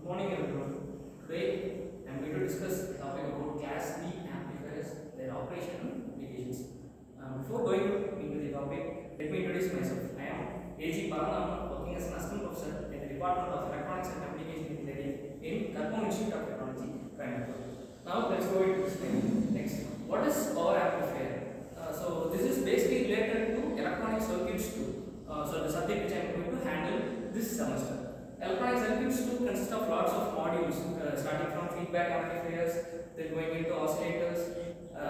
Morning everyone. Today I am going to discuss the topic about Class B amplifiers, their operation and applications. Before going into the topic, let me introduce myself. I am A.G. Paranam, working as an assistant professor in the Department of Electronics and Communication Engineering in Karpam Institute of Technology, Coimbatore. Now let's go into explain. Next, what is power amplifier? So this is basically related to electronic circuits too. So the subject which I am going to handle this semester. Electronic circuits too consist of lots of modules, starting from feedback amplifiers, then going into oscillators,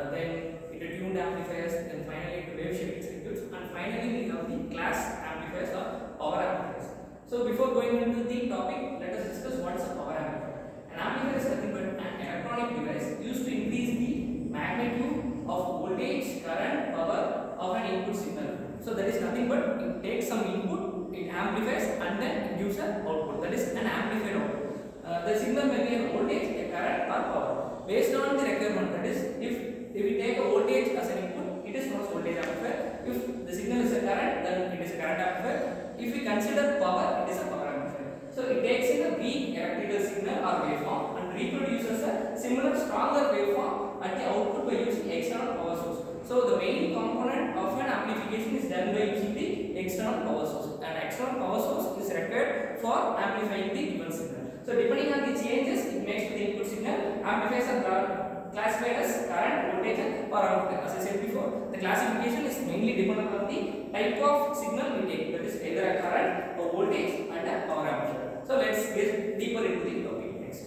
then into tuned amplifiers, then finally into wave shaping circuits, and finally we have the class amplifiers or power amplifiers. So before going into the topic, let us discuss what is a power amplifier. An amplifier is nothing but an electronic device used to increase the magnitude of voltage, current, power of an input signal. So that is nothing but it takes some input, it amplifies and then it gives an output. That is an amplified output. The signal may be a voltage, a current or power based on the requirement. That is, if we take a voltage as an input, it is known as voltage amplifier. If the signal is a current, then it is a current amplifier. If we consider power, it is a power amplifier. So it takes in a weak electrical signal or waveform and reproduces a similar stronger waveform at the output by using external power source. So the main component of an amplification is done by using the external power source. An external power source is required for amplifying the given signal. So depending on the changes it makes to the input signal, amplifiers are classified as current, voltage and power amplifier. As I said before, the classification is mainly dependent on the type of signal we take. That is either a current, a voltage and a power amplifier. So let's get deeper into the topic next.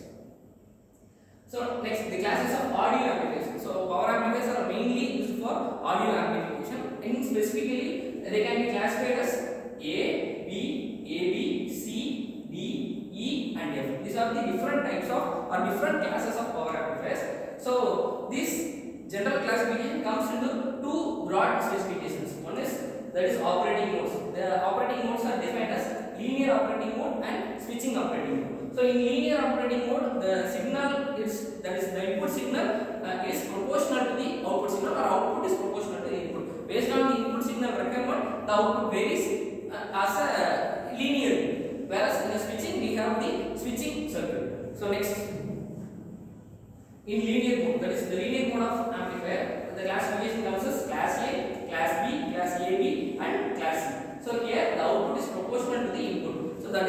So next, the classes of audio amplifiers. So power amplifiers are mainly used for audio amplification. And specifically, they can be classified as A, B, AB, C, D, E, and F. These are the different types of or different classes of power amplifiers. So this general classification comes into two broad specifications. One is that is operating modes. The operating modes are defined as linear operating mode and switching operating mode. So in linear operating mode, the signal is the input signal is proportional to the output signal, or output is proportional to the input. Based on the input signal requirement, the output varies as a linear. Whereas in the switching, we have the switching circuit. So next, in linear mode, that is the linear mode of amplifier, the classification comes as class A, class B, class AB, and class C. So here the output is proportional to the input. So that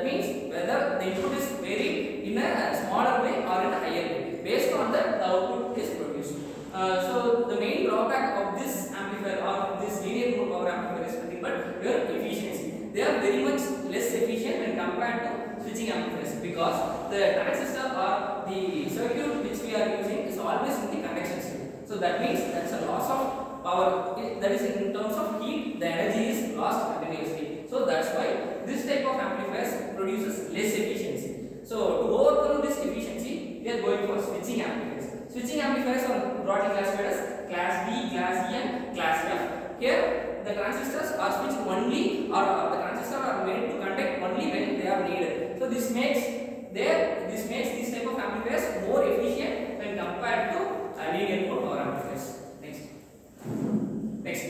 means whether the input is varied in a smaller way or in a higher way. Based on that, the output is produced. So the main drawback of this amplifier or this linear mode power amplifier is nothing but your efficiency. They are very much less efficient when compared to switching amplifiers, because the transistor or the circuit which we are using is always in the conduction state. So that means that's a loss of power. That is, in terms of heat, the energy is lost continuously. So that's why this type of amplifiers produces less efficiency. So to overcome this efficiency, we are going for switching amplifiers. Switching amplifiers are broadly classified as class B, class E, and class F. Here the transistors are switched only, or the transistors are made to conduct only when they are needed. So this makes this type of amplifiers more efficient when compared to linear mode power amplifiers. Next,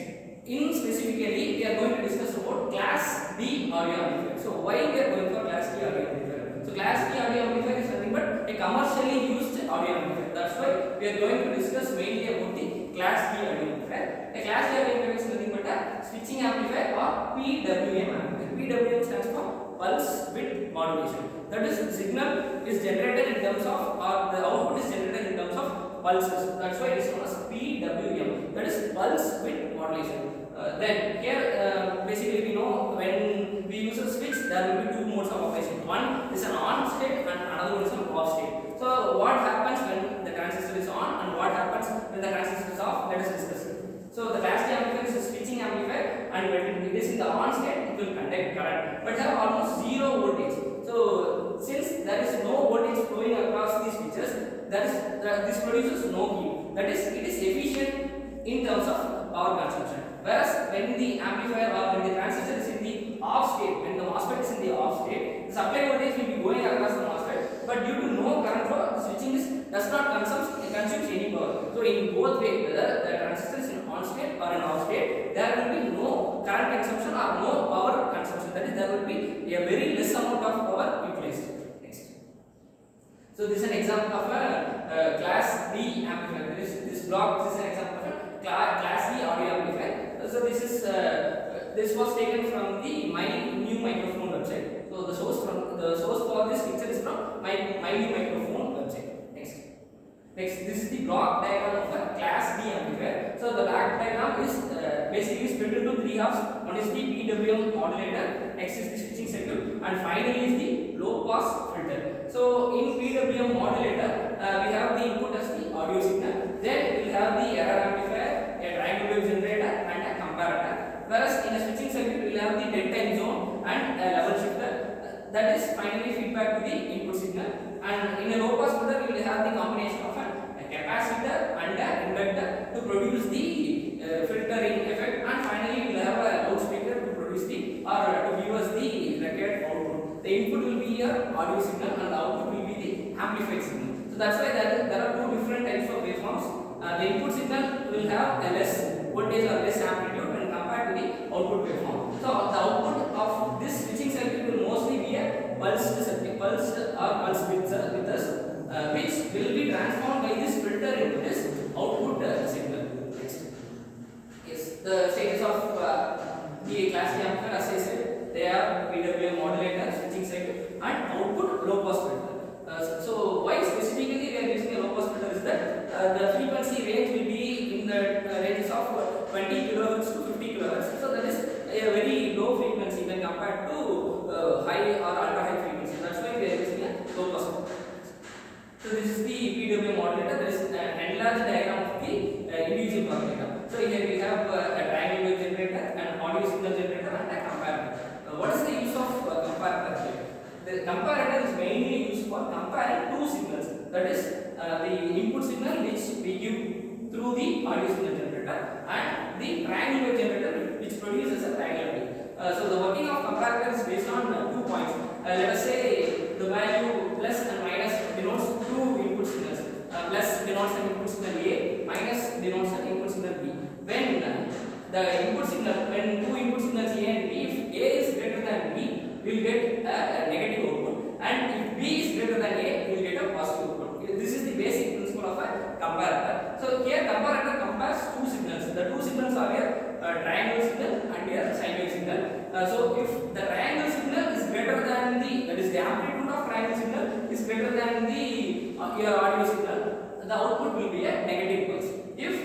in specifically, we are going to discuss about class B audio amplifier. So why we are going for class B audio amplifier? So class B audio amplifier is nothing but a commercially used audio amplifier. That's why we are going to discuss mainly about the class B audio amplifier. A class B audio amplifier is nothing but a switching amplifier or PWM amplifier. PWM stands for pulse width modulation. That is, the signal is generated in terms of, or the output is generated in terms of pulses. That's why it is known as PWM. That is pulse width modulation. Then here basically we know when we use a switch, there will be two modes of operation. One is an on state and another one is an off state. So what happens when the transistor is on and what happens when the transistor is off? Let us discuss it. So the class B amplifier is a switching amplifier, and when it is in the on state, it will conduct current, but have almost zero voltage. So since there is no voltage flowing across these switches, this produces no heat. That is, it is efficient in terms of power consumption. Whereas when the amplifier or when the transistor is in the off state, when the MOSFET is in the off state, the supply voltage will be going across the MOSFET, but due to no current flow, switching does not consume any power. So in both ways, whether the transistor is in on state or in off state, there will be no current consumption or no power consumption. That is, there will be a very less amount of power utilized. Next. So this is an example of a class D amplifier. This block is an example of a class D audio amplifier. So this was taken from the My New Microphone website. So the source for this picture is from My New Microphone website. Next, this is the block diagram of a class D amplifier. So the block diagram is basically split into three halves. One is the PWM modulator, next is the switching circuit, and finally is the low pass filter. So in PWM modulator, we have the input as the audio signal. Then we have the error amplifier, a triangle wave generator, and a comparator. Whereas in a switching circuit, we will have the dead time zone and a level shifter. That is finally feedback to the input signal. And in a low pass filter, we will have the combination of a capacitor and an inductor to produce the filtering effect. And finally, we will have a loudspeaker to produce the to give us the required output. The input will be your audio signal, and the output will be the amplified signal. So that's why there are two different types of waveforms. The input signal will have a less voltage or less amplitude when compared to the output waveform. So the output of this switching circuit will mostly be a pulsed width, which will be transformed by this filter into this output signal. Next. Yes, the stages of the class D amplifier, as I said, they are PWM modulator, switching circuit, and output low pass filter. So why specifically we are using a low pass filter is that the frequency range will be in the ranges of 20 kHz to 50 kHz. So that is a very low frequency when compared to high or ultra high frequency. That's why we are using a low pass filter. So this is the PWM modulator. There is an enlarged diagram of the individual block diagram. So here we have a triangle wave generator, an audio signal generator, and a comparator. What is the use of comparator here? The comparator is mainly used for comparing two signals. That is the input signal which we give through the audio signal generator, and the triangle wave generator which produces a triangle wave. So the working of comparator is based on 2 points. Let us say the value plus and minus denotes two input signals. Plus denotes an input signal A, minus denotes an input signal B. When two input signals A and B, if A is greater than B, we will get a negative output, and if B is greater than A, we will get a positive output. This is the basic principle of a comparator. So here comparator compares two signals. The two signals are your triangle signal and your sine wave signal. So if the triangle signal is greater than that is the amplitude of triangle signal is greater than your audio signal, the output will be a negative pulse. If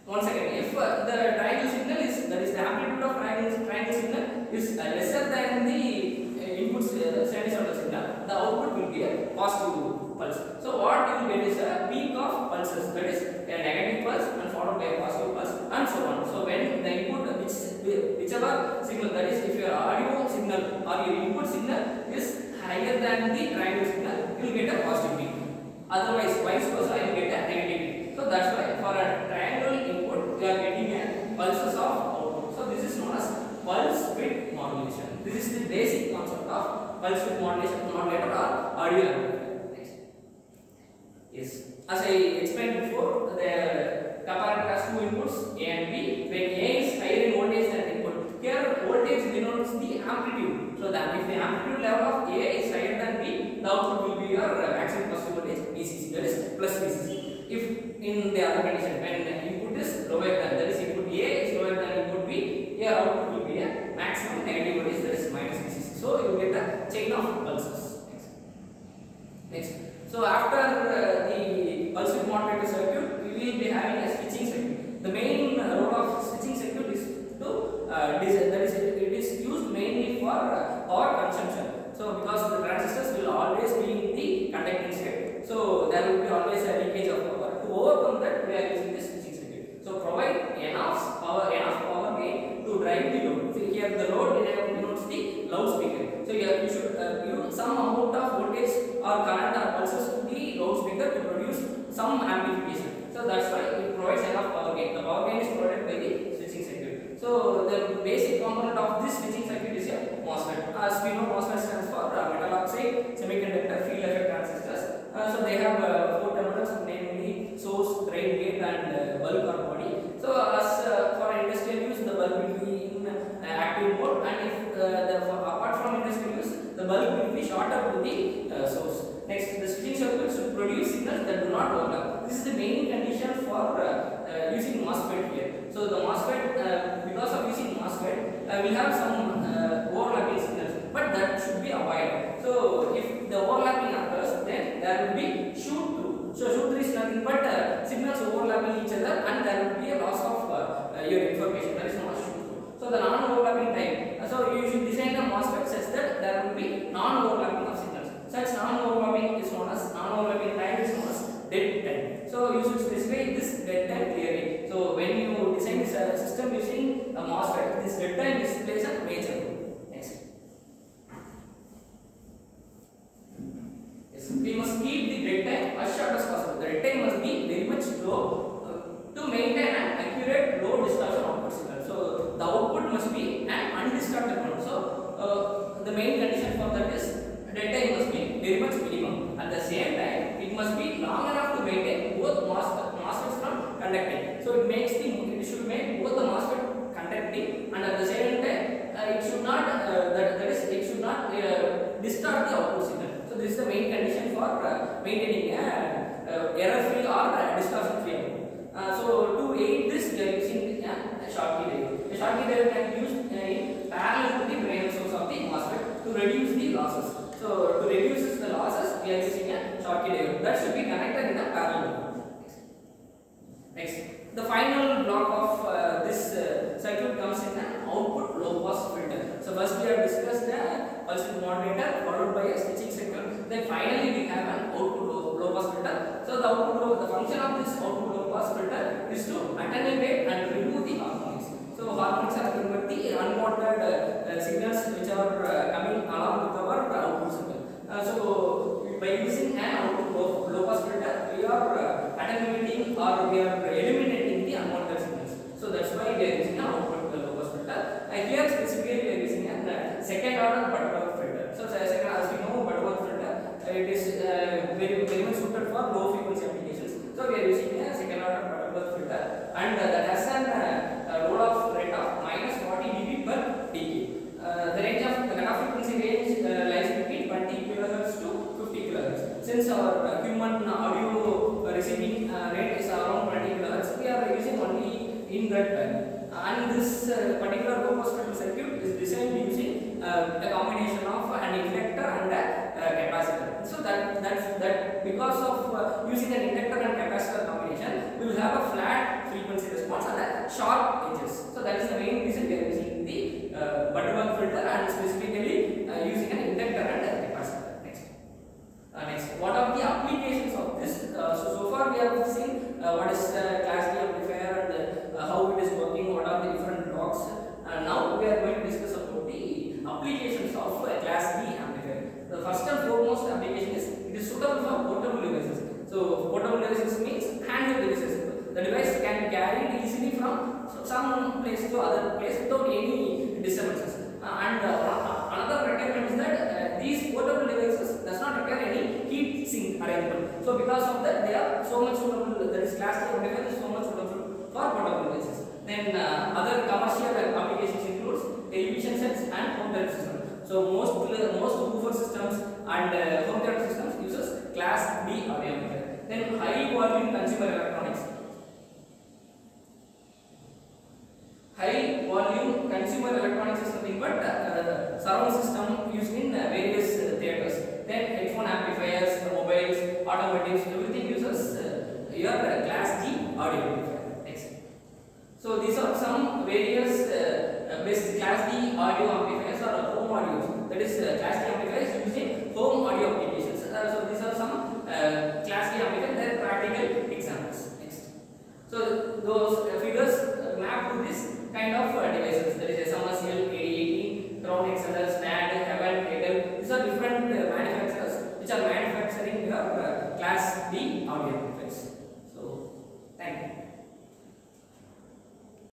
the triangle signal is, that is the amplitude of triangle signal is lesser than the input sinusoidal signal, the output will be a positive pulse. So what you will get is a peak of pulses, that is a negative pulse and followed by a positive pulse, and so on. So when the input, whichever signal, that is if your audio signal or your input signal is higher than the triangle signal, you will get a positive peak. Otherwise, vice versa, you will get a negative peak. So that's why for a triangle input, you are getting a pulses of output. So this is known as pulse width modulation. This is the basic concept of pulse width modulator or audio amplifier. Next. Yes, as I explained before, the comparator has two inputs A and B. When A is higher in voltage than input, here voltage denotes the amplitude. So that if the amplitude level of A is higher than B, the output will be your maximum positive voltage VCC, that is plus VCC. If in the other condition, when input is lower than, that is input A is lower than input B, your output will be a maximum negative voltage, that is minus VCC. So you will get a chain of pulses. Next. So after the pulse width modulator circuit, we will be having a switching circuit. The main role of switching circuit is to that is it is used mainly for power consumption. So because the transistors will always be in the conducting state, so there will be always a leakage of power. To overcome that, we are using this switching circuit. So provide enough power gain to drive the load. So here the load denotes the loudspeaker. So here you should give some amount of voltage or current or pulses to the loudspeaker to produce some amplification. So that's why it provides enough power gain. The power gain is provided by the switching circuit. So the basic component of this switching circuit is a MOSFET. As we know, MOSFET stands for metal oxide semiconductor field effect transistors. So they have 4 terminals, namely source, drain, gate, and bulb or body. So as for industrial use, the bulb will be in active mode, and if apart from industrial use, the bulb will be shorter to the source. Next, the switching that do not overlap. This is the main condition for using MOSFET here. So the MOSFET, because of using MOSFET, we have some overlapping signals, but that should be avoided. So if the overlapping occurs, then there will be shoot through. So shoot through is nothing but signals overlapping each other, and there will be a loss of your information. That is known as shoot through. So the non-overlapping type. So you should design a MOSFET such that there will be non-overlapping of signals. Such non-overlapping is known as non-overlapping time is known as dead time. So you should specify this dead time clearly. So when you design this system using a MOSFET, this dead time is plays a major role. Next. Yes, we must keep the dead time as short as possible. The dead time must be very much low to maintain an accurate low distortion output signal. So the output must be an undistorted one. So the main condition for that is dead time must be very much minimum. At the same time, it must be long enough to maintain both MOSFETs from conducting. So it should make both the MOSFET conducting, and at the same time, it should not it should not distort the output signal. So this is the main condition for maintaining error-free or distortion-free output. So to aid this, we are using a Schottky diode. The Schottky diode can be used in parallel to the drain source of the MOSFET to reduce the losses. So to reduce the losses, we are using a Schottky diode that should be connected in a parallel. Next, the final block of this circuit comes in an output low pass filter. So first we have discussed the pulse width modulator followed by a switching circuit. Then finally we have an output low pass filter. So the function of this output low pass filter is to attenuate and remove the harmonics. So harmonics are nothing but the unwanted signals which are coming along with our output signal. So by using an output low pass filter, we are attenuating or we are eliminating the unwanted signals. So that's why we are using an output low pass filter. Here specifically we are using a second order Butterworth filter. So second, as we know, Butterworth filter it is very much suited for low frequency applications. So we are using a second order Butterworth filter, and that has an roll-off rate of -40 dB per decade. The range of the cutoff frequency range lies between 20 kHz to 50 kHz. Since our human audio receiving rate is around 20 kHz, we are using only in that band. And this particular low pass filter circuit is designed using a combination of an inductor and a capacitor. So that because of using an inductor and capacitor combination, we will have a flat frequency response and a sharp edges. So that is the main reason we are using the Butterworth filter, and specifically using an inductor and a capacitor. Next, what are the applications of this? So far we have seen what is Class D amplifier and how it is working, what are the different blocks. Now we are going to discuss about the applications of Class D amplifier. The first and foremost application is it is suitable for portable devices. So portable devices means handheld devices. The device can be carried easily from some place to other place without any disturbances. Another requirement is that these portable devices does not require any heat sink arrangement. So because of that, they are so much suitable. That is Class D amplifier is so much suitable for portable devices. Then other commercial applications includes television sets and home theater systems. So most woofer systems and home theater systems uses Class D audio amplifier. Then high volume consumer electronics. High volume consumer electronics is nothing but surround system used in various theaters. Then headphone amplifiers, mobiles, automotives, everything uses your Class D audio amplifier. Next. So these are some various best Class D audio amplifiers or home audios. That is Class D amplifiers used in home audio applications. So these are some Class D amplifiers. They are practical examples. Next. So those figures map to this kind of devices. That is SMSL, AD18, ground extenders,